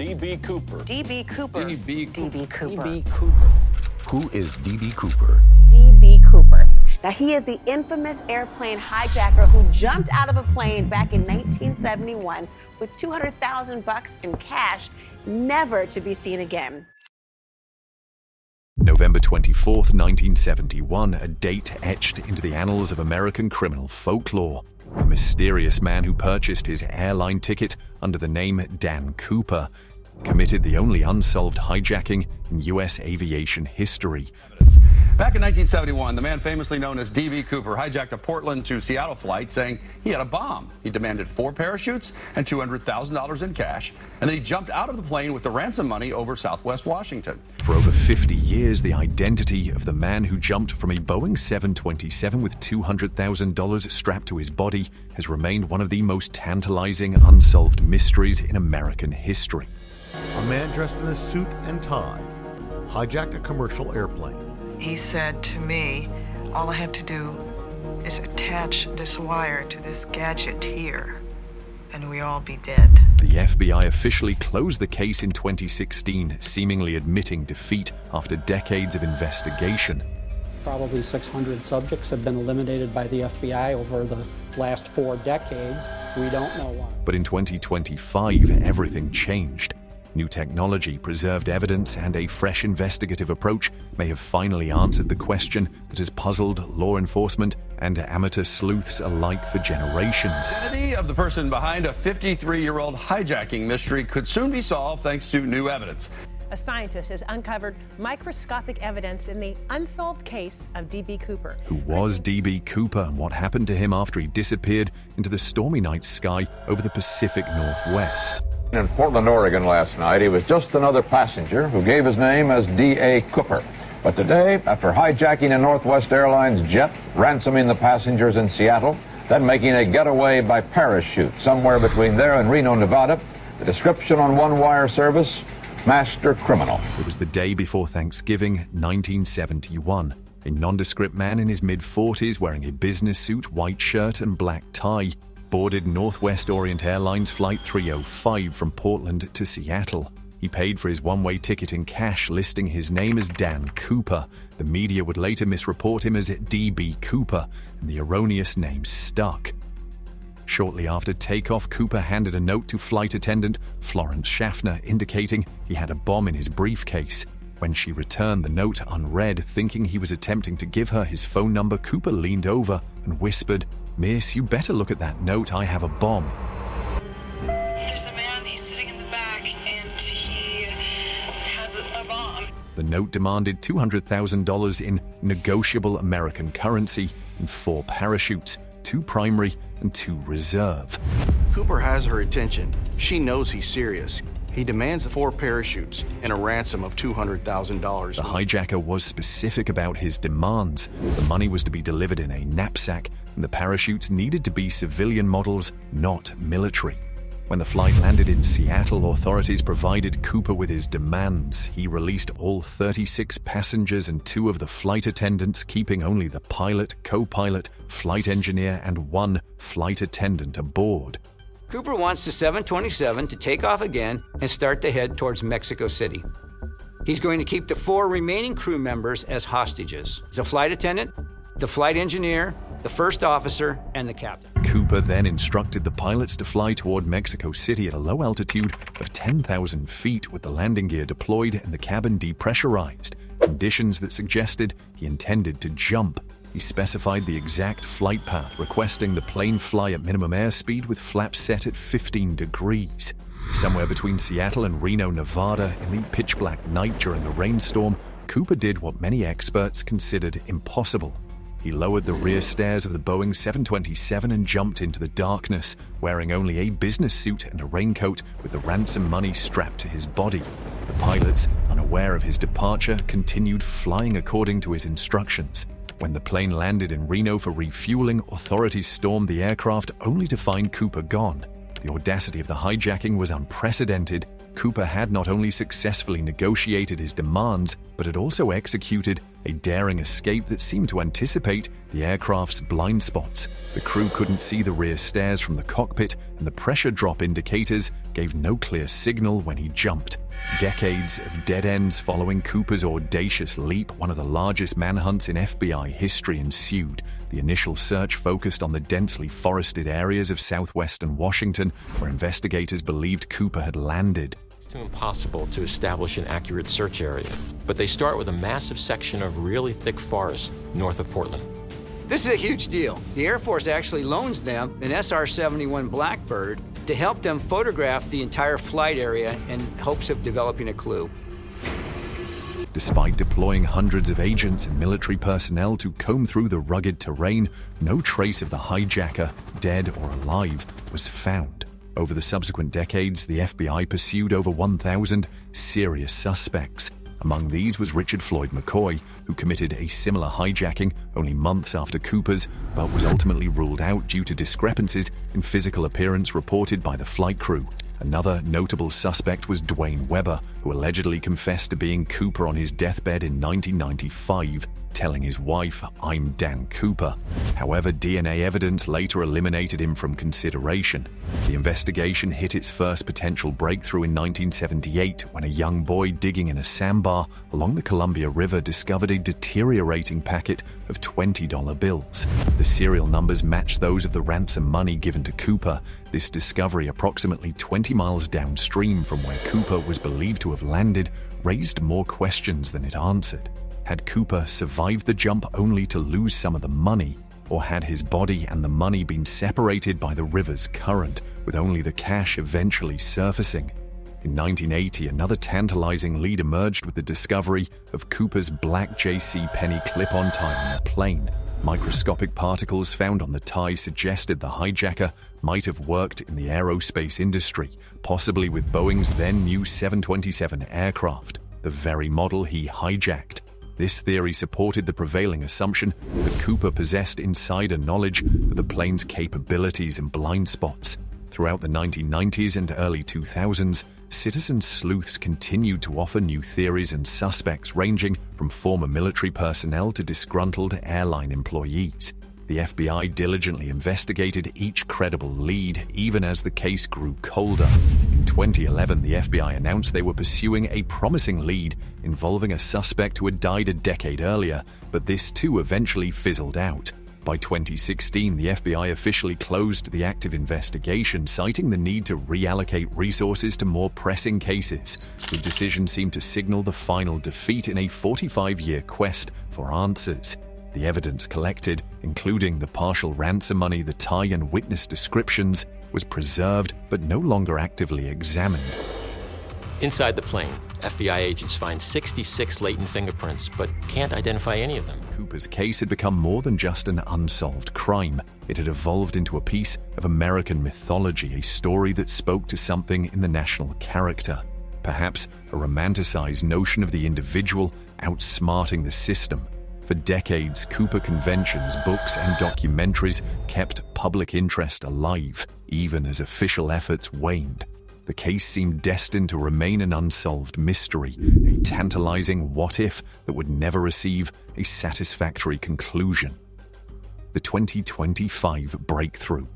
D.B. Cooper. D.B. Cooper. D.B. D.B. Cooper. D.B. Cooper. Who is D.B. Cooper? D.B. Cooper. Now, he is the infamous airplane hijacker who jumped out of a plane back in 1971 with $200,000 in cash, never to be seen again. November 24th, 1971, a date etched into the annals of American criminal folklore. A mysterious man who purchased his airline ticket under the name Dan Cooper committed the only unsolved hijacking in U.S. aviation history. Back in 1971, the man famously known as D.B. Cooper hijacked a Portland to Seattle flight saying he had a bomb. He demanded 4 parachutes and $200,000 in cash, and then he jumped out of the plane with the ransom money over Southwest Washington. For over 50 years, the identity of the man who jumped from a Boeing 727 with $200,000 strapped to his body has remained one of the most tantalizing unsolved mysteries in American history. A man dressed in a suit and tie hijacked a commercial airplane. He said to me, all I have to do is attach this wire to this gadget here, and we all be dead. The FBI officially closed the case in 2016, seemingly admitting defeat after decades of investigation. Probably 600 subjects have been eliminated by the FBI over the last 4 decades. We don't know why. But in 2025, everything changed. New technology, preserved evidence, and a fresh investigative approach may have finally answered the question that has puzzled law enforcement and amateur sleuths alike for generations. The identity of the person behind a 53-year-old hijacking mystery could soon be solved thanks to new evidence. A scientist has uncovered microscopic evidence in the unsolved case of D.B. Cooper. Who was D.B. Cooper, and what happened to him after he disappeared into the stormy night sky over the Pacific Northwest? In Portland, Oregon last night, he was just another passenger who gave his name as D.A. Cooper. But today, after hijacking a Northwest Airlines jet, ransoming the passengers in Seattle, then making a getaway by parachute somewhere between there and Reno, Nevada, the description on one wire service, master criminal. It was the day before Thanksgiving, 1971. A nondescript man in his mid-40s wearing a business suit, white shirt and black tie boarded Northwest Orient Airlines Flight 305 from Portland to Seattle. He paid for his one-way ticket in cash, listing his name as Dan Cooper. The media would later misreport him as D.B. Cooper, and the erroneous name stuck. Shortly after takeoff, Cooper handed a note to flight attendant Florence Schaffner indicating he had a bomb in his briefcase. When she returned the note unread, thinking he was attempting to give her his phone number, Cooper leaned over and whispered, "Miss, you better look at that note. I have a bomb." There's a man, he's sitting in the back, and he has a bomb. The note demanded $200,000 in negotiable American currency and 4 parachutes, 2 primary and 2 reserve. Cooper has her attention. She knows he's serious. He demands 4 parachutes and a ransom of $200,000. The hijacker was specific about his demands. The money was to be delivered in a knapsack, and the parachutes needed to be civilian models, not military. When the flight landed in Seattle, authorities provided Cooper with his demands. He released all 36 passengers and 2 of the flight attendants, keeping only the pilot, co-pilot, flight engineer, and 1 flight attendant aboard. Cooper wants the 727 to take off again and start to head towards Mexico City. He's going to keep the 4 remaining crew members as hostages: the flight attendant, the flight engineer, the first officer, and the captain. Cooper then instructed the pilots to fly toward Mexico City at a low altitude of 10,000 feet with the landing gear deployed and the cabin depressurized, conditions that suggested he intended to jump. He specified the exact flight path, requesting the plane fly at minimum airspeed with flaps set at 15 degrees. Somewhere between Seattle and Reno, Nevada, in the pitch-black night during a rainstorm, Cooper did what many experts considered impossible. He lowered the rear stairs of the Boeing 727 and jumped into the darkness, wearing only a business suit and a raincoat with the ransom money strapped to his body. The pilots, unaware of his departure, continued flying according to his instructions. When the plane landed in Reno for refueling, authorities stormed the aircraft only to find Cooper gone. The audacity of the hijacking was unprecedented. Cooper had not only successfully negotiated his demands, but had also executed a daring escape that seemed to anticipate the aircraft's blind spots. The crew couldn't see the rear stairs from the cockpit, and the pressure drop indicators gave gave no clear signal when he jumped. Decades of dead ends following Cooper's audacious leap, one of the largest manhunts in FBI history ensued. The initial search focused on the densely forested areas of southwestern Washington, where investigators believed Cooper had landed. It's too impossible to establish an accurate search area, but they start with a massive section of really thick forest north of Portland. This is a huge deal. The Air Force actually loans them an SR-71 Blackbird to help them photograph the entire flight area in hopes of developing a clue. Despite deploying hundreds of agents and military personnel to comb through the rugged terrain, no trace of the hijacker, dead or alive, was found. Over the subsequent decades, the FBI pursued over 1,000 serious suspects. Among these was Richard Floyd McCoy, who committed a similar hijacking only months after Cooper's, but was ultimately ruled out due to discrepancies in physical appearance reported by the flight crew. Another notable suspect was Dwayne Webber, who allegedly confessed to being Cooper on his deathbed in 1995, telling his wife, "I'm Dan Cooper." However, DNA evidence later eliminated him from consideration. The investigation hit its first potential breakthrough in 1978 when a young boy digging in a sandbar along the Columbia River discovered a deteriorating packet of $20 bills. The serial numbers matched those of the ransom money given to Cooper. This discovery, approximately 20 miles downstream from where Cooper was believed to have landed, raised more questions than it answered. Had Cooper survived the jump only to lose some of the money, or had his body and the money been separated by the river's current, with only the cash eventually surfacing? In 1980, another tantalizing lead emerged with the discovery of Cooper's black J.C. Penney clip-on tie on the plane. Microscopic particles found on the tie suggested the hijacker might have worked in the aerospace industry, possibly with Boeing's then-new 727 aircraft, the very model he hijacked. This theory supported the prevailing assumption that Cooper possessed insider knowledge of the plane's capabilities and blind spots. Throughout the 1990s and early 2000s, citizen sleuths continued to offer new theories and suspects ranging from former military personnel to disgruntled airline employees. The FBI diligently investigated each credible lead, even as the case grew colder. In 2011, the FBI announced they were pursuing a promising lead involving a suspect who had died a decade earlier, but this too eventually fizzled out. By 2016, the FBI officially closed the active investigation, citing the need to reallocate resources to more pressing cases. The decision seemed to signal the final defeat in a 45-year quest for answers. The evidence collected, including the partial ransom money, the tie, and witness descriptions, was preserved but no longer actively examined. Inside the plane, FBI agents find 66 latent fingerprints, but can't identify any of them. Cooper's case had become more than just an unsolved crime. It had evolved into a piece of American mythology, a story that spoke to something in the national character. Perhaps a romanticized notion of the individual outsmarting the system. For decades, Cooper conventions, books, and documentaries kept public interest alive, even as official efforts waned. The case seemed destined to remain an unsolved mystery, a tantalizing what-if that would never receive a satisfactory conclusion. The 2025 breakthrough.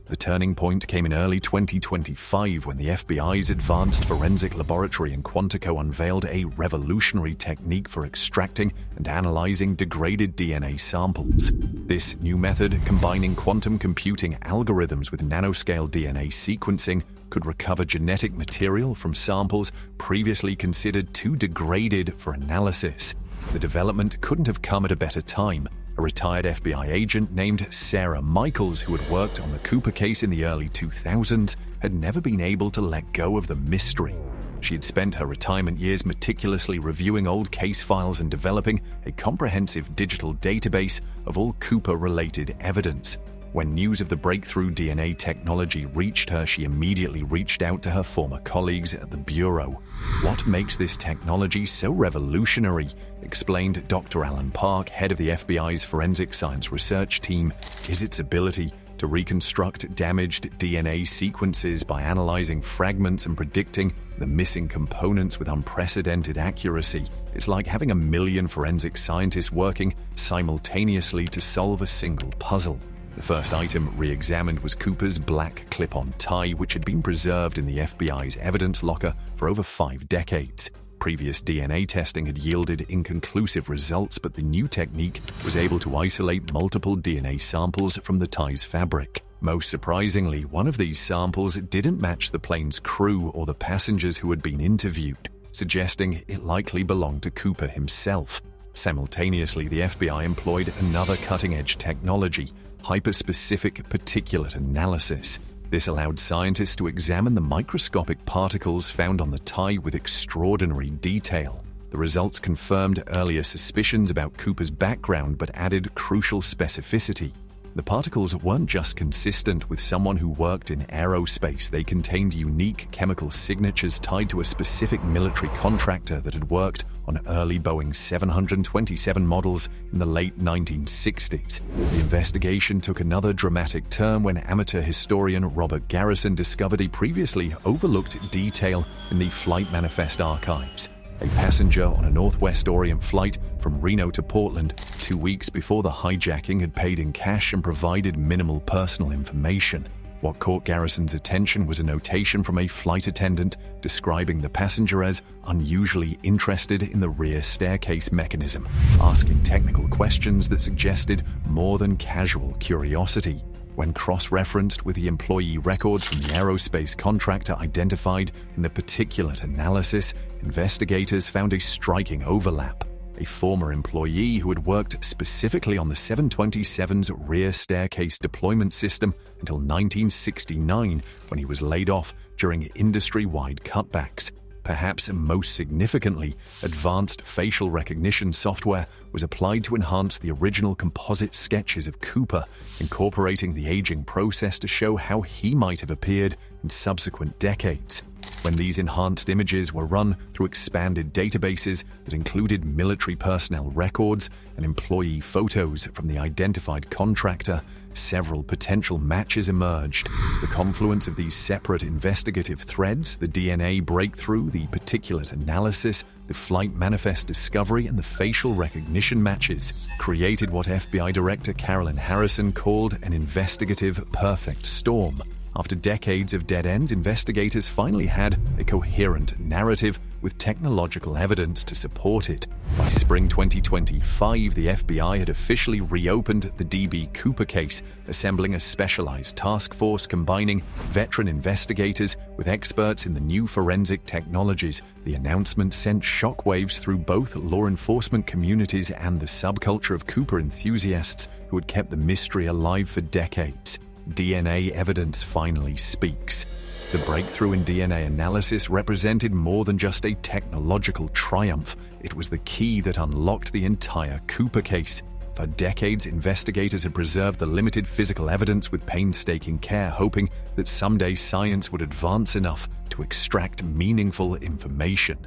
The turning point came in early 2025 when the FBI's Advanced Forensic Laboratory in Quantico unveiled a revolutionary technique for extracting and analyzing degraded DNA samples. This new method, combining quantum computing algorithms with nanoscale DNA sequencing, could recover genetic material from samples previously considered too degraded for analysis. The development couldn't have come at a better time. A retired FBI agent named Sarah Michaels, who had worked on the Cooper case in the early 2000s, had never been able to let go of the mystery. She had spent her retirement years meticulously reviewing old case files and developing a comprehensive digital database of all Cooper-related evidence. When news of the breakthrough DNA technology reached her, she immediately reached out to her former colleagues at the Bureau. "What makes this technology so revolutionary?" explained Dr. Alan Park, head of the FBI's Forensic Science Research Team, "is its ability to reconstruct damaged DNA sequences by analyzing fragments and predicting the missing components with unprecedented accuracy. It's like having 1 million forensic scientists working simultaneously to solve a single puzzle." The first item re-examined was Cooper's black clip-on tie, which had been preserved in the FBI's evidence locker for over 5 decades. Previous DNA testing had yielded inconclusive results, but the new technique was able to isolate multiple DNA samples from the tie's fabric. Most surprisingly, one of these samples didn't match the plane's crew or the passengers who had been interviewed, suggesting it likely belonged to Cooper himself. Simultaneously, the FBI employed another cutting-edge technology, hyperspecific particulate analysis. This allowed scientists to examine the microscopic particles found on the tie with extraordinary detail. The results confirmed earlier suspicions about Cooper's background but added crucial specificity. The particles weren't just consistent with someone who worked in aerospace, they contained unique chemical signatures tied to a specific military contractor that had worked on early Boeing 727 models in the late 1960s. The investigation took another dramatic turn when amateur historian Robert Garrison discovered a previously overlooked detail in the flight manifest archives. A passenger on a Northwest Orient flight from Reno to Portland 2 weeks before the hijacking had paid in cash and provided minimal personal information. What caught Garrison's attention was a notation from a flight attendant describing the passenger as unusually interested in the rear staircase mechanism, asking technical questions that suggested more than casual curiosity. When cross-referenced with the employee records from the aerospace contractor identified in the particulate analysis, investigators found a striking overlap. A former employee who had worked specifically on the 727's rear staircase deployment system until 1969, when he was laid off during industry-wide cutbacks. Perhaps most significantly, advanced facial recognition software was applied to enhance the original composite sketches of Cooper, incorporating the aging process to show how he might have appeared in subsequent decades. When these enhanced images were run through expanded databases that included military personnel records and employee photos from the identified contractor, several potential matches emerged. The confluence of these separate investigative threads, the DNA breakthrough, the particulate analysis, the flight manifest discovery, and the facial recognition matches, created what FBI Director Carolyn Harrison called an investigative perfect storm. After decades of dead ends, investigators finally had a coherent narrative with technological evidence to support it. By spring 2025, the FBI had officially reopened the D.B. Cooper case, assembling a specialized task force combining veteran investigators with experts in the new forensic technologies. The announcement sent shockwaves through both law enforcement communities and the subculture of Cooper enthusiasts who had kept the mystery alive for decades. DNA evidence finally speaks. The breakthrough in DNA analysis represented more than just a technological triumph. It was the key that unlocked the entire Cooper case. For decades, investigators had preserved the limited physical evidence with painstaking care, hoping that someday science would advance enough to extract meaningful information.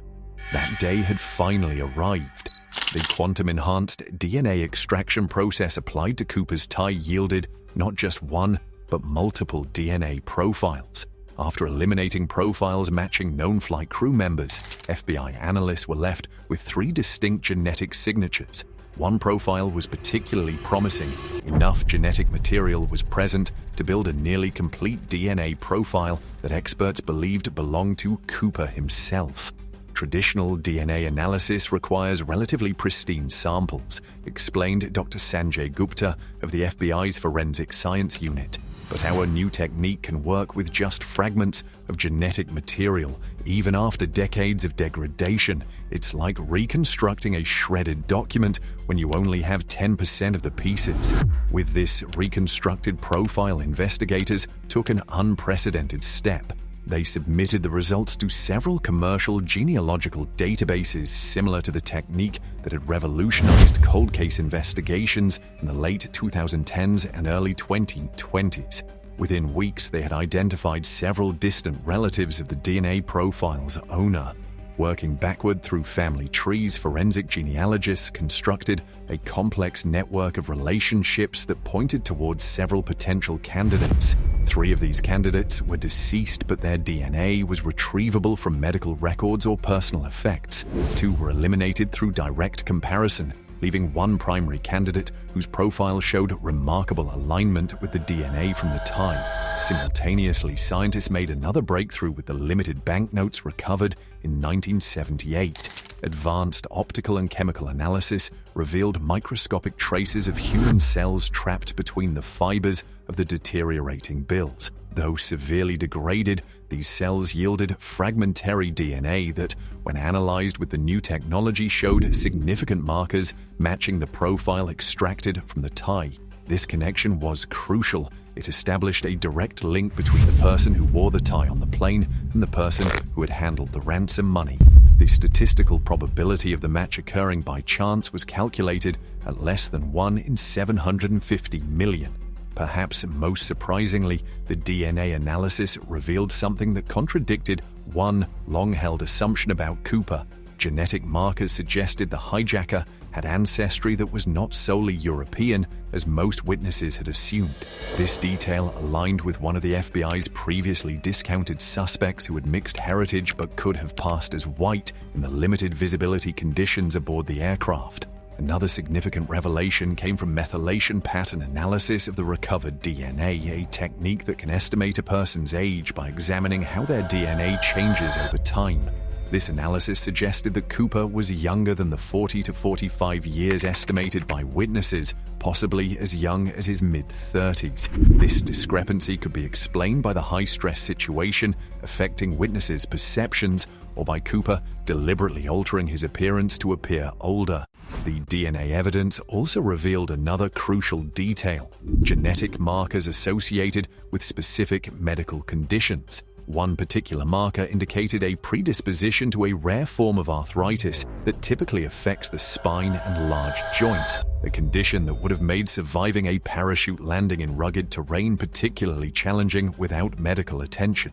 That day had finally arrived. The quantum-enhanced DNA extraction process applied to Cooper's tie yielded not just one, but multiple DNA profiles. After eliminating profiles matching known flight crew members, FBI analysts were left with 3 distinct genetic signatures. One profile was particularly promising. Enough genetic material was present to build a nearly complete DNA profile that experts believed belonged to Cooper himself. Traditional DNA analysis requires relatively pristine samples, explained Dr. Sanjay Gupta of the FBI's Forensic Science Unit. But our new technique can work with just fragments of genetic material. Even after decades of degradation, it's like reconstructing a shredded document when you only have 10% of the pieces. With this reconstructed profile, investigators took an unprecedented step. They submitted the results to several commercial genealogical databases similar to the technique that had revolutionized cold case investigations in the late 2010s and early 2020s. Within weeks, they had identified several distant relatives of the DNA profile's owner. Working backward through family trees, forensic genealogists constructed a complex network of relationships that pointed towards several potential candidates. 3 of these candidates were deceased, but their DNA was retrievable from medical records or personal effects. 2 were eliminated through direct comparison, leaving one primary candidate whose profile showed remarkable alignment with the DNA from the time. Simultaneously, scientists made another breakthrough with the limited banknotes recovered in 1978. Advanced optical and chemical analysis revealed microscopic traces of human cells trapped between the fibers of the deteriorating bills. Though severely degraded, these cells yielded fragmentary DNA that, when analyzed with the new technology, showed significant markers matching the profile extracted from the tie. This connection was crucial. It established a direct link between the person who wore the tie on the plane and the person who had handled the ransom money. The statistical probability of the match occurring by chance was calculated at less than 1 in 750 million. Perhaps most surprisingly, the DNA analysis revealed something that contradicted one long-held assumption about Cooper. Genetic markers suggested the hijacker had ancestry that was not solely European, as most witnesses had assumed. This detail aligned with one of the FBI's previously discounted suspects who had mixed heritage but could have passed as white in the limited visibility conditions aboard the aircraft. Another significant revelation came from methylation pattern analysis of the recovered DNA, a technique that can estimate a person's age by examining how their DNA changes over time. This analysis suggested that Cooper was younger than the 40 to 45 years estimated by witnesses, possibly as young as his mid-30s. This discrepancy could be explained by the high-stress situation affecting witnesses' perceptions, or by Cooper deliberately altering his appearance to appear older. The DNA evidence also revealed another crucial detail: genetic markers associated with specific medical conditions. One particular marker indicated a predisposition to a rare form of arthritis that typically affects the spine and large joints, a condition that would have made surviving a parachute landing in rugged terrain particularly challenging without medical attention.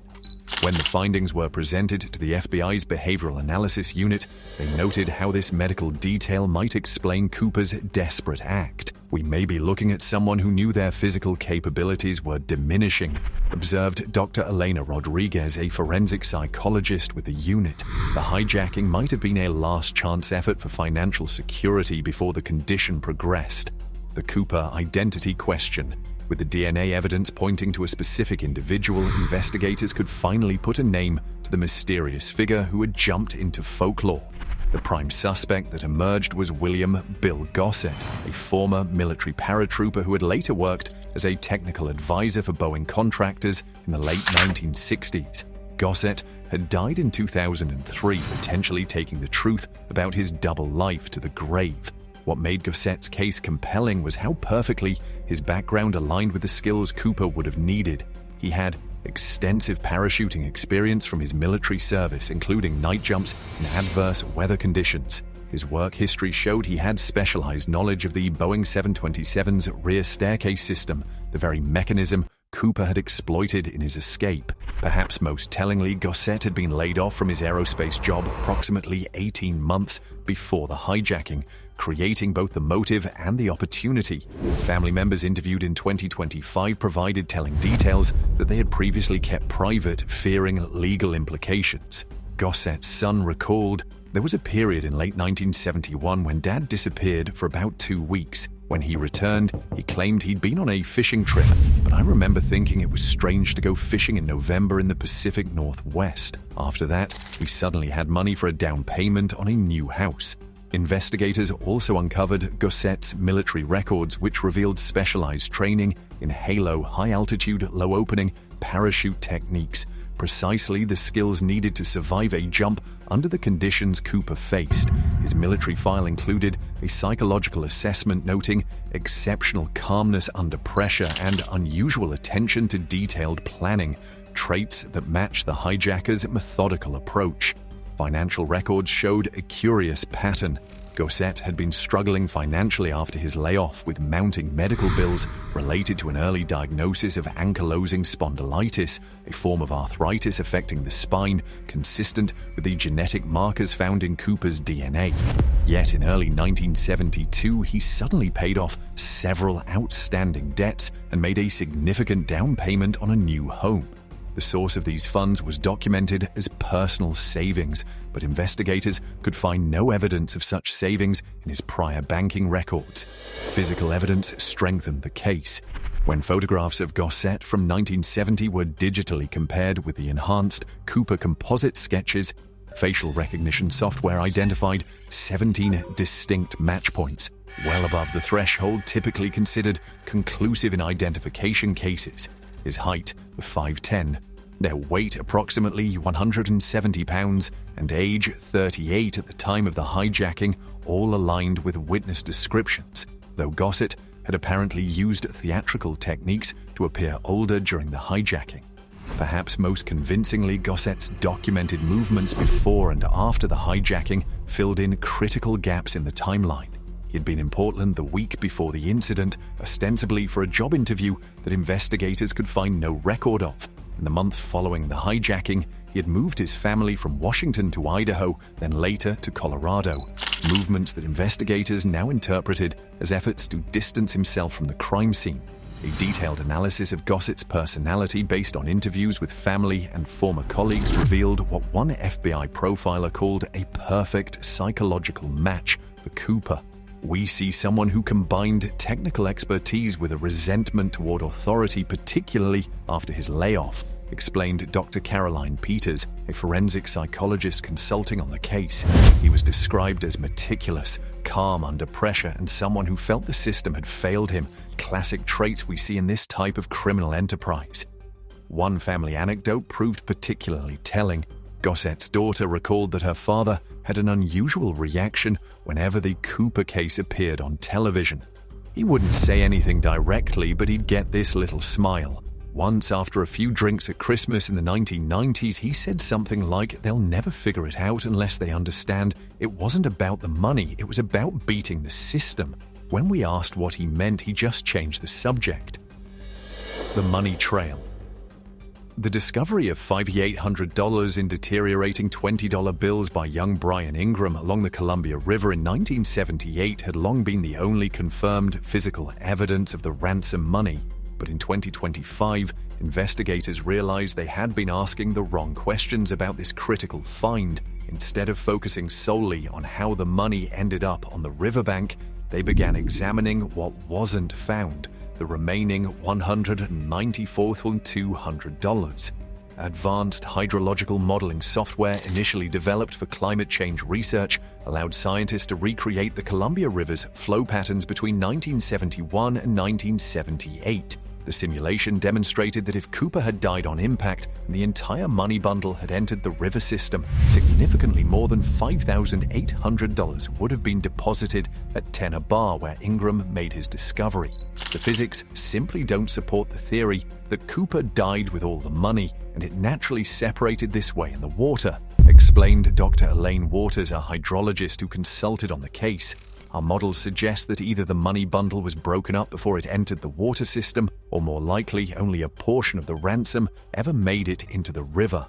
When the findings were presented to the FBI's Behavioral Analysis Unit, they noted how this medical detail might explain Cooper's desperate act. "We may be looking at someone who knew their physical capabilities were diminishing," observed Dr. Elena Rodriguez, a forensic psychologist with the unit. The hijacking might have been a last-chance effort for financial security before the condition progressed. The Cooper identity question. With the DNA evidence pointing to a specific individual, investigators could finally put a name to the mysterious figure who had jumped into folklore. The prime suspect that emerged was William Bill Gossett, a former military paratrooper who had later worked as a technical advisor for Boeing contractors in the late 1960s. Gossett had died in 2003, potentially taking the truth about his double life to the grave. What made Gossett's case compelling was how perfectly his background aligned with the skills Cooper would have needed. He had extensive parachuting experience from his military service, including night jumps in adverse weather conditions. His work history showed he had specialized knowledge of the Boeing 727's rear staircase system, the very mechanism Cooper had exploited in his escape. Perhaps most tellingly, Gossett had been laid off from his aerospace job approximately 18 months before the hijacking, creating both the motive and the opportunity. Family members interviewed in 2025 provided telling details that they had previously kept private, fearing legal implications. Gossett's son recalled, "There was a period in late 1971 when Dad disappeared for about 2 weeks. When he returned, he claimed he'd been on a fishing trip, but I remember thinking it was strange to go fishing in November in the Pacific Northwest. After that, we suddenly had money for a down payment on a new house." Investigators also uncovered Gossett's military records, which revealed specialized training in halo, high-altitude, low-opening parachute techniques, precisely the skills needed to survive a jump under the conditions Cooper faced. His military file included a psychological assessment noting exceptional calmness under pressure and unusual attention to detailed planning, traits that match the hijacker's methodical approach. Financial records showed a curious pattern. Gossett had been struggling financially after his layoff, with mounting medical bills related to an early diagnosis of ankylosing spondylitis, a form of arthritis affecting the spine, consistent with the genetic markers found in Cooper's DNA. Yet in early 1972, he suddenly paid off several outstanding debts and made a significant down payment on a new home. The source of these funds was documented as personal savings, but investigators could find no evidence of such savings in his prior banking records. Physical evidence strengthened the case. When photographs of Gossett from 1970 were digitally compared with the enhanced Cooper composite sketches, facial recognition software identified 17 distinct match points, well above the threshold typically considered conclusive in identification cases. His height of 5'10", their weight approximately 170 pounds, and age 38 at the time of the hijacking, all aligned with witness descriptions, though Gossett had apparently used theatrical techniques to appear older during the hijacking. Perhaps most convincingly, Gossett's documented movements before and after the hijacking filled in critical gaps in the timeline. He had been in Portland the week before the incident, ostensibly for a job interview that investigators could find no record of. In the months following the hijacking, he had moved his family from Washington to Idaho, then later to Colorado. Movements that investigators now interpreted as efforts to distance himself from the crime scene. A detailed analysis of Gossett's personality based on interviews with family and former colleagues revealed what one FBI profiler called a perfect psychological match for Cooper. We see someone who combined technical expertise with a resentment toward authority, particularly after his layoff, explained Dr. Caroline Peters, a forensic psychologist consulting on the case. He was described as meticulous, calm under pressure, and someone who felt the system had failed him, classic traits we see in this type of criminal enterprise. One family anecdote proved particularly telling. Gossett's daughter recalled that her father had an unusual reaction whenever the Cooper case appeared on television. He wouldn't say anything directly, but he'd get this little smile. Once, after a few drinks at Christmas in the 1990s, he said something like, "They'll never figure it out unless they understand it wasn't about the money, it was about beating the system." When we asked what he meant, he just changed the subject. The money trail. The discovery of $5,800 in deteriorating $20 bills by young Brian Ingram along the Columbia River in 1978 had long been the only confirmed physical evidence of the ransom money. But in 2025, investigators realized they had been asking the wrong questions about this critical find. Instead of focusing solely on how the money ended up on the riverbank, they began examining what wasn't found, the remaining $194,200. Advanced hydrological modeling software initially developed for climate change research allowed scientists to recreate the Columbia River's flow patterns between 1971 and 1978. The simulation demonstrated that if Cooper had died on impact and the entire money bundle had entered the river system, significantly more than $5,800 would have been deposited at Tenor Bar, where Ingram made his discovery. The physics simply don't support the theory that Cooper died with all the money and it naturally separated this way in the water, explained Dr. Elaine Waters, a hydrologist who consulted on the case. Our models suggest that either the money bundle was broken up before it entered the water system, or more likely, only a portion of the ransom ever made it into the river.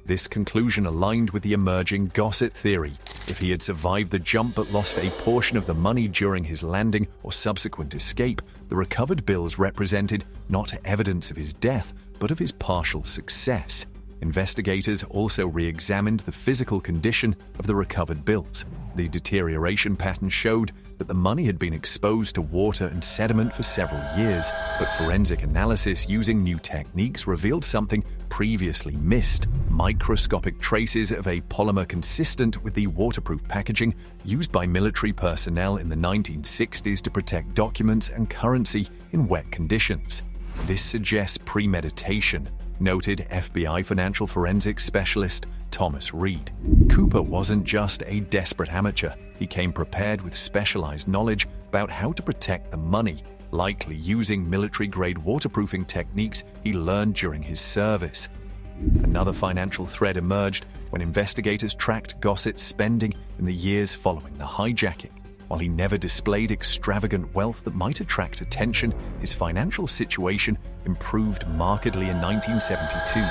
This conclusion aligned with the emerging Gossett theory. If he had survived the jump but lost a portion of the money during his landing or subsequent escape, the recovered bills represented not evidence of his death, but of his partial success. Investigators also re-examined the physical condition of the recovered bills. The deterioration pattern showed that the money had been exposed to water and sediment for several years, but forensic analysis using new techniques revealed something previously missed: microscopic traces of a polymer consistent with the waterproof packaging used by military personnel in the 1960s to protect documents and currency in wet conditions. This suggests premeditation, noted FBI financial forensics specialist Thomas Reed. Cooper wasn't just a desperate amateur. He came prepared with specialized knowledge about how to protect the money, likely using military-grade waterproofing techniques he learned during his service. Another financial thread emerged when investigators tracked Gossett's spending in the years following the hijacking. While he never displayed extravagant wealth that might attract attention, his financial situation improved markedly in 1972.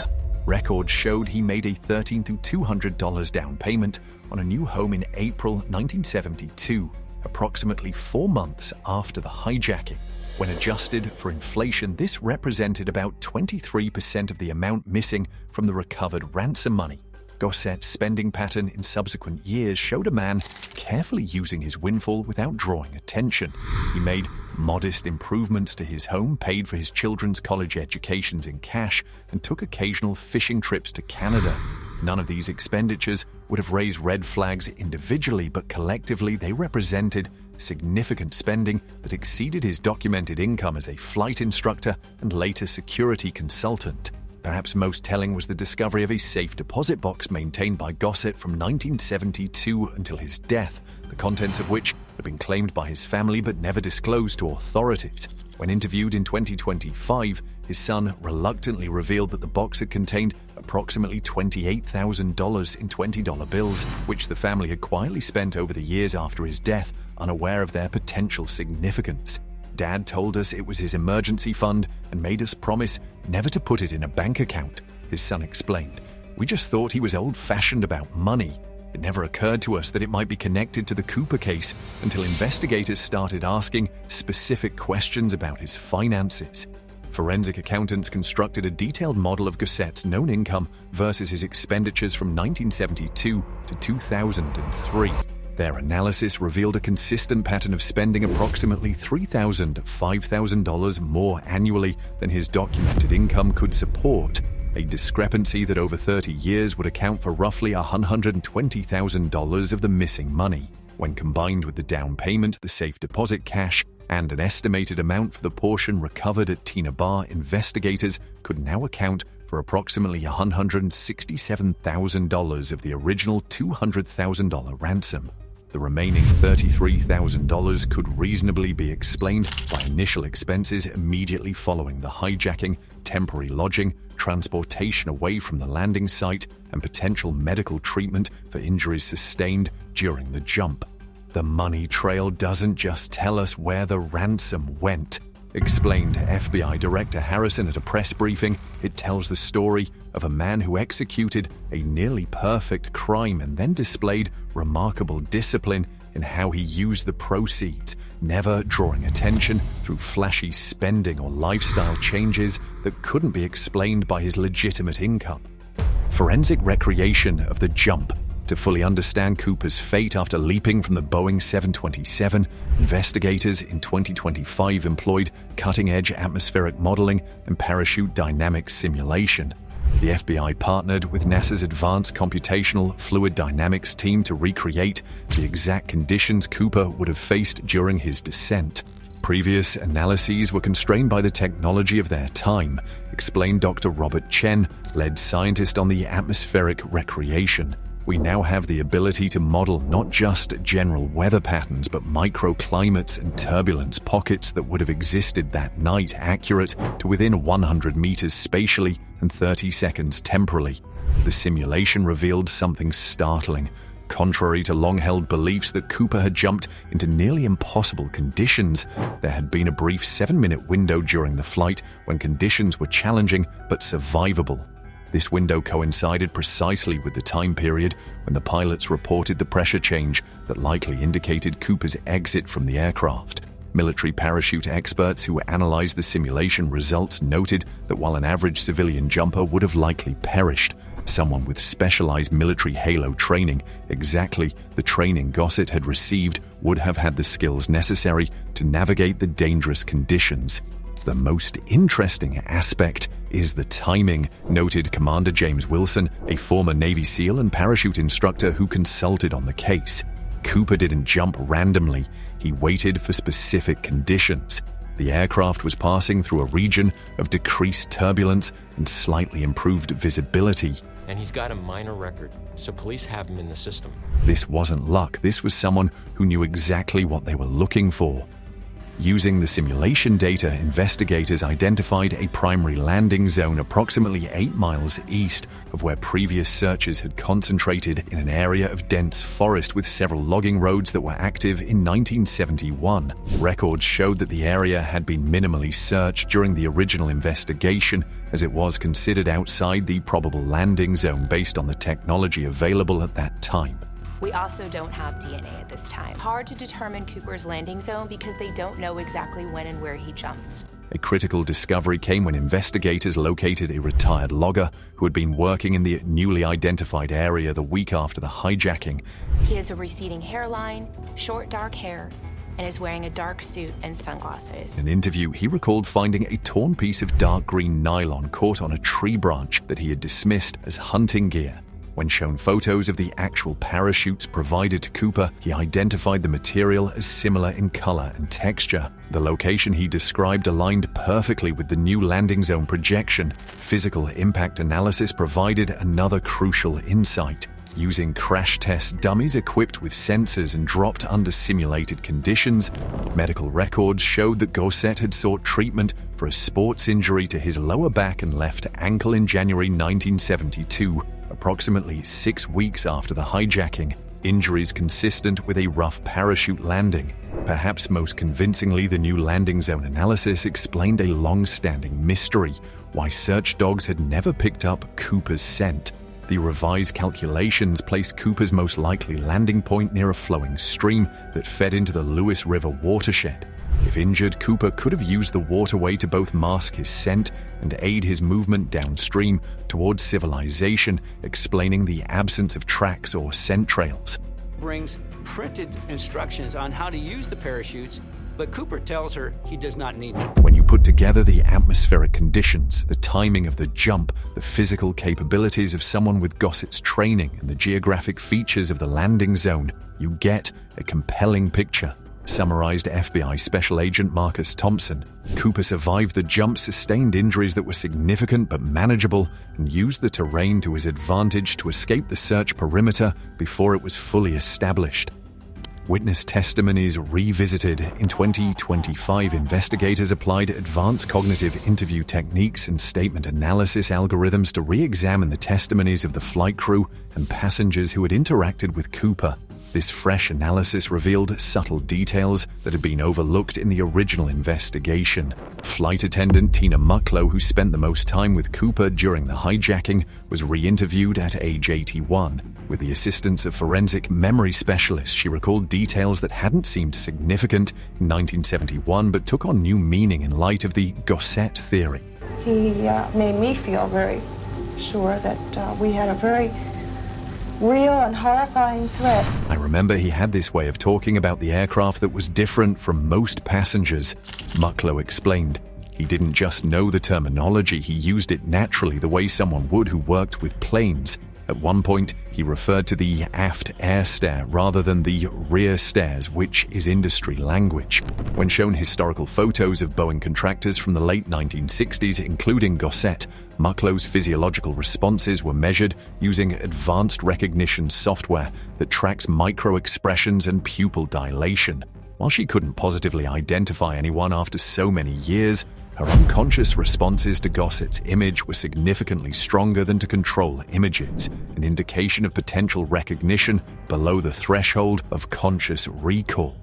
Records showed he made a $1,300 down payment on a new home in April 1972, approximately 4 months after the hijacking. When adjusted for inflation, this represented about 23% of the amount missing from the recovered ransom money. Gosset's spending pattern in subsequent years showed a man carefully using his windfall without drawing attention. He made modest improvements to his home, paid for his children's college educations in cash, and took occasional fishing trips to Canada. None of these expenditures would have raised red flags individually, but collectively they represented significant spending that exceeded his documented income as a flight instructor and later security consultant. Perhaps most telling was the discovery of a safe deposit box maintained by Gosset from 1972 until his death, the contents of which had been claimed by his family but never disclosed to authorities. When interviewed in 2025, his son reluctantly revealed that the box had contained approximately $28,000 in $20 bills, which the family had quietly spent over the years after his death, unaware of their potential significance. Dad told us it was his emergency fund and made us promise never to put it in a bank account, his son explained. We just thought he was old-fashioned about money. It never occurred to us that it might be connected to the Cooper case until investigators started asking specific questions about his finances. Forensic accountants constructed a detailed model of Gosset's known income versus his expenditures from 1972 to 2003. Their analysis revealed a consistent pattern of spending approximately $3,000 to $5,000 more annually than his documented income could support, a discrepancy that over 30 years would account for roughly $120,000 of the missing money. When combined with the down payment, the safe deposit cash, and an estimated amount for the portion recovered at Tina Bar, investigators could now account for approximately $167,000 of the original $200,000 ransom. The remaining $33,000 could reasonably be explained by initial expenses immediately following the hijacking, temporary lodging, transportation away from the landing site, and potential medical treatment for injuries sustained during the jump. The money trail doesn't just tell us where the ransom went, explained FBI Director Harrison at a press briefing. It tells the story of a man who executed a nearly perfect crime and then displayed remarkable discipline in how he used the proceeds, never drawing attention through flashy spending or lifestyle changes that couldn't be explained by his legitimate income. Forensic recreation of the jump. To fully understand Cooper's fate after leaping from the Boeing 727, investigators in 2025 employed cutting-edge atmospheric modeling and parachute dynamics simulation. The FBI partnered with NASA's Advanced Computational Fluid Dynamics team to recreate the exact conditions Cooper would have faced during his descent. Previous analyses were constrained by the technology of their time, explained Dr. Robert Chen, lead scientist on the atmospheric recreation. We now have the ability to model not just general weather patterns, but microclimates and turbulence pockets that would have existed that night, accurate to within 100 meters spatially and 30 seconds temporally. The simulation revealed something startling. Contrary to long-held beliefs that Cooper had jumped into nearly impossible conditions, there had been a brief 7-minute window during the flight when conditions were challenging but survivable. This window coincided precisely with the time period when the pilots reported the pressure change that likely indicated Cooper's exit from the aircraft. Military parachute experts who analyzed the simulation results noted that while an average civilian jumper would have likely perished, someone with specialized military halo training, exactly the training Gosset had received, would have had the skills necessary to navigate the dangerous conditions. The most interesting aspect is the timing, noted Commander James Wilson, a former Navy SEAL and parachute instructor who consulted on the case. Cooper didn't jump randomly. He waited for specific conditions. The aircraft was passing through a region of decreased turbulence and slightly improved visibility. And he's got a minor record, so police have him in the system. This wasn't luck. This was someone who knew exactly what they were looking for. Using the simulation data, investigators identified a primary landing zone approximately 8 miles east of where previous searches had concentrated in an area of dense forest with several logging roads that were active in 1971. Records showed that the area had been minimally searched during the original investigation, as it was considered outside the probable landing zone based on the technology available at that time. We also don't have DNA at this time. Hard to determine Cooper's landing zone because they don't know exactly when and where he jumped. A critical discovery came when investigators located a retired logger who had been working in the newly identified area the week after the hijacking. He has a receding hairline, short dark hair, and is wearing a dark suit and sunglasses. In an interview, he recalled finding a torn piece of dark green nylon caught on a tree branch that he had dismissed as hunting gear. When shown photos of the actual parachutes provided to Cooper, he identified the material as similar in color and texture. The location he described aligned perfectly with the new landing zone projection. Physical impact analysis provided another crucial insight. Using crash test dummies equipped with sensors and dropped under simulated conditions, medical records showed that Gossett had sought treatment for a sports injury to his lower back and left ankle in January 1972, approximately 6 weeks after the hijacking. Injuries consistent with a rough parachute landing. Perhaps most convincingly, the new landing zone analysis explained a long-standing mystery: why search dogs had never picked up Cooper's scent. The revised calculations placed Cooper's most likely landing point near a flowing stream that fed into the Lewis River watershed. If injured, Cooper could have used the waterway to both mask his scent and aid his movement downstream towards civilization, explaining the absence of tracks or scent trails. Brings printed instructions on how to use the parachutes, but Cooper tells her he does not need them. When you put together the atmospheric conditions, the timing of the jump, the physical capabilities of someone with Gossett's training, and the geographic features of the landing zone, you get a compelling picture. Summarized FBI Special Agent Marcus Thompson, Cooper survived the jump, sustained injuries that were significant but manageable, and used the terrain to his advantage to escape the search perimeter before it was fully established. Witness testimonies revisited. In 2025, investigators applied advanced cognitive interview techniques and statement analysis algorithms to re-examine the testimonies of the flight crew and passengers who had interacted with Cooper. This fresh analysis revealed subtle details that had been overlooked in the original investigation. Flight attendant Tina Mucklow, who spent the most time with Cooper during the hijacking, was re-interviewed at age 81. With the assistance of forensic memory specialists, she recalled details that hadn't seemed significant in 1971 but took on new meaning in light of the Gossett theory. He made me feel very sure that we had a very real and horrifying threat. I remember he had this way of talking about the aircraft that was different from most passengers, Mucklow explained. He didn't just know the terminology, he used it naturally the way someone would who worked with planes. At one point, he referred to the aft air stair rather than the rear stairs, which is industry language. When shown historical photos of Boeing contractors from the late 1960s, including Gossett, Mucklow's physiological responses were measured using advanced recognition software that tracks micro-expressions and pupil dilation. While she couldn't positively identify anyone after so many years, her unconscious responses to Gossett's image were significantly stronger than to control images, an indication of potential recognition below the threshold of conscious recall.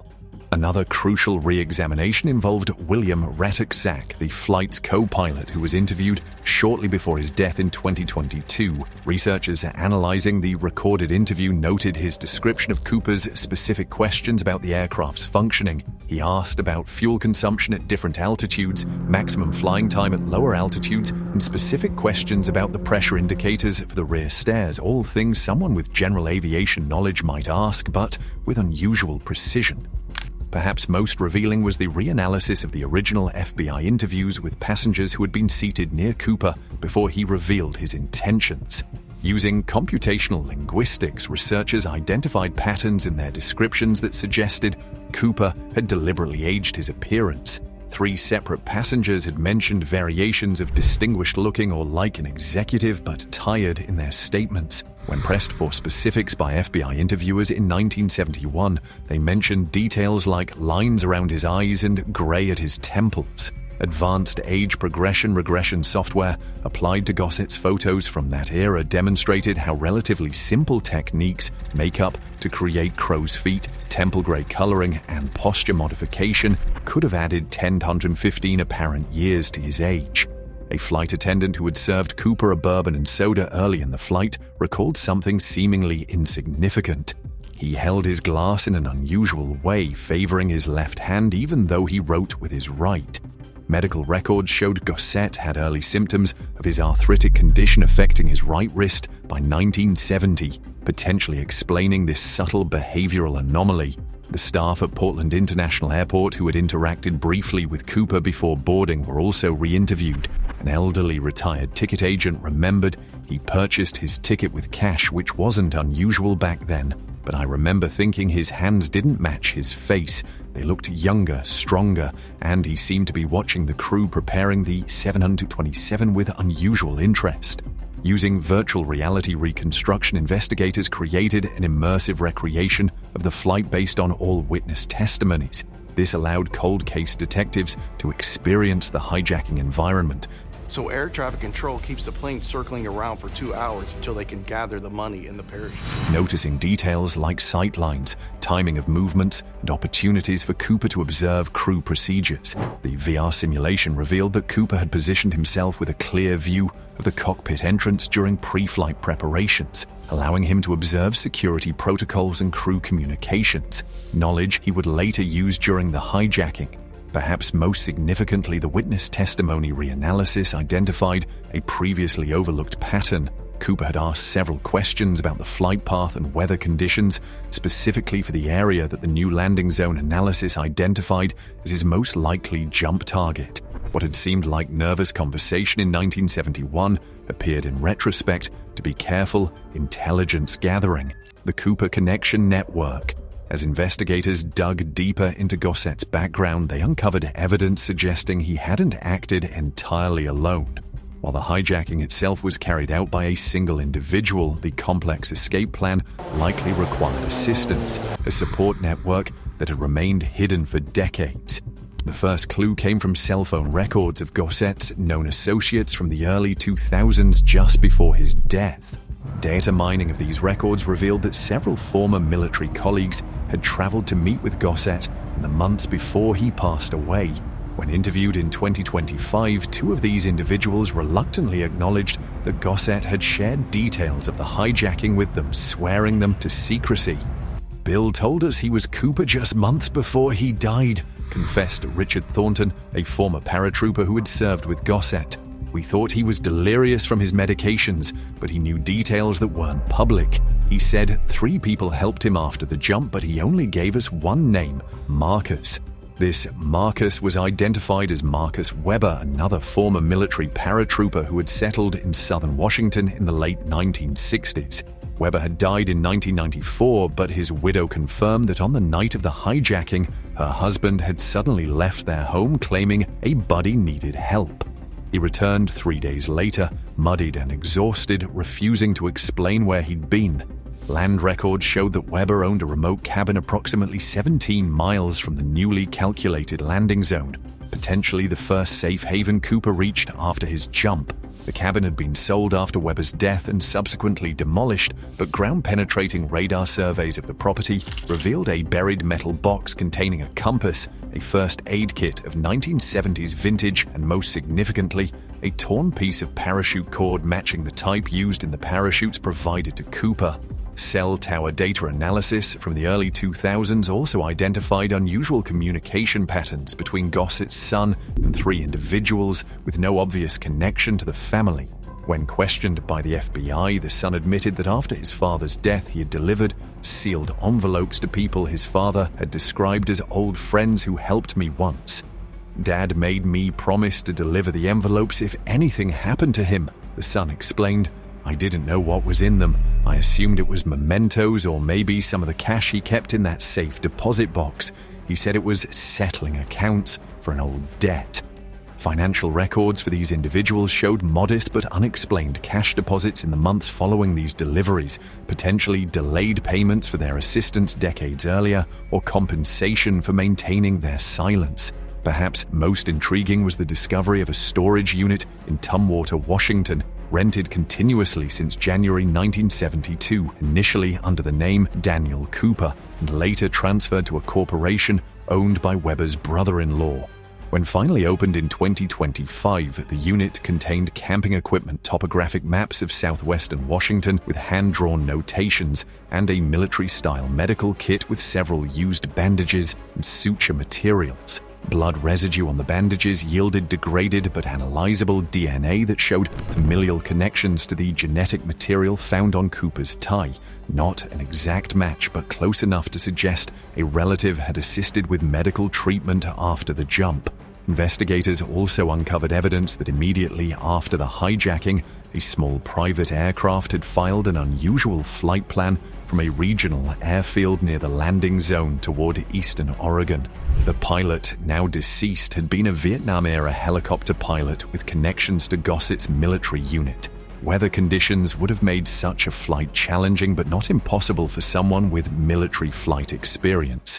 Another crucial re-examination involved William Rataksak, the flight's co-pilot who was interviewed shortly before his death in 2022. Researchers analyzing the recorded interview noted his description of Cooper's specific questions about the aircraft's functioning. He asked about fuel consumption at different altitudes, maximum flying time at lower altitudes, and specific questions about the pressure indicators for the rear stairs, all things someone with general aviation knowledge might ask, but with unusual precision. Perhaps most revealing was the reanalysis of the original FBI interviews with passengers who had been seated near Cooper before he revealed his intentions. Using computational linguistics, researchers identified patterns in their descriptions that suggested Cooper had deliberately aged his appearance. 3 separate passengers had mentioned variations of distinguished looking or like an executive but tired in their statements. When pressed for specifics by FBI interviewers in 1971, they mentioned details like lines around his eyes and gray at his temples. Advanced age regression software applied to Gossett's photos from that era demonstrated how relatively simple techniques make up to create crow's feet, temple gray coloring, and posture modification could have added 1,015 apparent years to his age. A flight attendant who had served Cooper a bourbon and soda early in the flight recalled something seemingly insignificant. He held his glass in an unusual way, favoring his left hand even though he wrote with his right. Medical records showed Gossett had early symptoms of his arthritic condition affecting his right wrist by 1970, potentially explaining this subtle behavioral anomaly. The staff at Portland International Airport who had interacted briefly with Cooper before boarding were also re-interviewed. An elderly retired ticket agent remembered he purchased his ticket with cash, which wasn't unusual back then. But I remember thinking his hands didn't match his face. They looked younger, stronger, and he seemed to be watching the crew preparing the 727 with unusual interest. Using virtual reality reconstruction, investigators created an immersive recreation of the flight based on all witness testimonies. This allowed cold case detectives to experience the hijacking environment. So air traffic control keeps the plane circling around for 2 hours until they can gather the money in the parachute. Noticing details like sight lines, timing of movements, and opportunities for Cooper to observe crew procedures. The VR simulation revealed that Cooper had positioned himself with a clear view of the cockpit entrance during pre-flight preparations, allowing him to observe security protocols and crew communications, knowledge he would later use during the hijacking. Perhaps most significantly, the witness testimony reanalysis identified a previously overlooked pattern. Cooper had asked several questions about the flight path and weather conditions, specifically for the area that the new landing zone analysis identified as his most likely jump target. What had seemed like nervous conversation in 1971 appeared in retrospect to be careful intelligence gathering. The Cooper Connection Network. As investigators dug deeper into Gossett's background, they uncovered evidence suggesting he hadn't acted entirely alone. While the hijacking itself was carried out by a single individual, the complex escape plan likely required assistance, a support network that had remained hidden for decades. The first clue came from cell phone records of Gossett's known associates from the early 2000s just before his death. Data mining of these records revealed that several former military colleagues had traveled to meet with Gossett in the months before he passed away. When interviewed in 2025, two of these individuals reluctantly acknowledged that Gossett had shared details of the hijacking with them, swearing them to secrecy. "Bill told us he was Cooper just months before he died," confessed Richard Thornton, a former paratrooper who had served with Gossett. "We thought he was delirious from his medications, but he knew details that weren't public. He said 3 people helped him after the jump, but he only gave us one name, Marcus. This Marcus was identified as Marcus Weber, another former military paratrooper who had settled in southern Washington in the late 1960s. Weber had died in 1994, but his widow confirmed that on the night of the hijacking, her husband had suddenly left their home claiming a buddy needed help. He returned 3 days later, muddied and exhausted, refusing to explain where he'd been. Land records showed that Weber owned a remote cabin approximately 17 miles from the newly calculated landing zone, potentially the first safe haven Cooper reached after his jump. The cabin had been sold after Weber's death and subsequently demolished, but ground-penetrating radar surveys of the property revealed a buried metal box containing a compass, a first aid kit of 1970s vintage, and most significantly, a torn piece of parachute cord matching the type used in the parachutes provided to Cooper. Cell tower data analysis from the early 2000s also identified unusual communication patterns between Gossett's son and 3 individuals with no obvious connection to the family. When questioned by the FBI, the son admitted that after his father's death, he had delivered sealed envelopes to people his father had described as old friends who helped me once. "Dad made me promise to deliver the envelopes if anything happened to him," the son explained. "I didn't know what was in them. I assumed it was mementos or maybe some of the cash he kept in that safe deposit box. He said it was settling accounts for an old debt." Financial records for these individuals showed modest but unexplained cash deposits in the months following these deliveries, potentially delayed payments for their assistance decades earlier or compensation for maintaining their silence. Perhaps most intriguing was the discovery of a storage unit in Tumwater, Washington, rented continuously since January 1972, initially under the name Daniel Cooper, and later transferred to a corporation owned by Weber's brother-in-law. When finally opened in 2025, the unit contained camping equipment, topographic maps of southwestern Washington with hand-drawn notations, and a military-style medical kit with several used bandages and suture materials. Blood residue on the bandages yielded degraded but analyzable DNA that showed familial connections to the genetic material found on Cooper's tie. Not an exact match, but close enough to suggest a relative had assisted with medical treatment after the jump. Investigators also uncovered evidence that immediately after the hijacking, a small private aircraft had filed an unusual flight plan from a regional airfield near the landing zone toward eastern Oregon. The pilot, now deceased, had been a Vietnam-era helicopter pilot with connections to Gossett's military unit. Weather conditions would have made such a flight challenging but not impossible for someone with military flight experience.